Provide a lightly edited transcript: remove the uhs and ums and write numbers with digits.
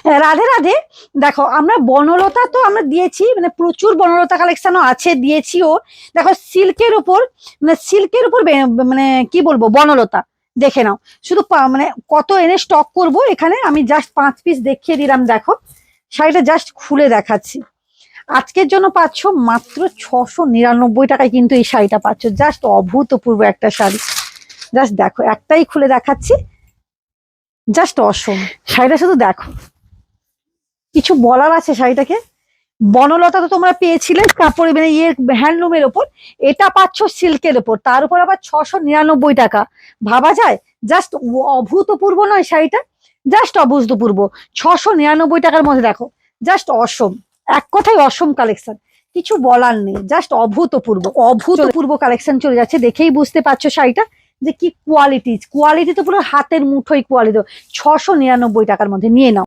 রাধে রাধে। দেখো আমরা বনলতা তো আমরা দিয়েছি, মানে প্রচুর বনলতা কালেকশনও আছে, দিয়েছিও। দেখো সিল্কের উপর, মানে সিল্কের উপর মানে কি বলবো, বনলতা দেখে নাও। শুধু মানে কত এনে স্টক করব এখানে, আমি জাস্ট 5 পিস দেখিয়ে দিলাম। দেখো শাড়িটা জাস্ট খুলে দেখাচ্ছি। আজকের জন্য পাচ্ছ মাত্র 699 টাকায়, কিন্তু এই শাড়িটা পাচ্ছ। জাস্ট অভূতপূর্ব একটা শাড়ি। জাস্ট দেখো, একটাই খুলে দেখাচ্ছি, জাস্ট অসম শাড়িটা, শুধু দেখো। কিছু বলার আছে শাড়িটাকে? বনলতা তো তোমরা পেয়েছিলে কাপড়, মানে ইয়ে হ্যান্ডলুমের ওপর, এটা পাচ্ছ সিল্কের ওপর, তার উপর আবার 699 টাকা। ভাবা যায়? জাস্ট অভূতপূর্ব নয় শাড়িটা? জাস্ট অভূতপূর্ব। 699 টাকার মধ্যে দেখো, জাস্ট অসম। এক কথায় অসম কালেকশন, কিছু বলার নেই। জাস্ট অভূতপূর্ব অভূতপূর্ব কালেকশন চলে যাচ্ছে, দেখেই বুঝতে পারছো শাড়িটা যে কি কোয়ালিটি। কোয়ালিটি তো পুরো হাতের মুঠোই কোয়ালিটি। 699 টাকার মধ্যে নিয়ে নাও।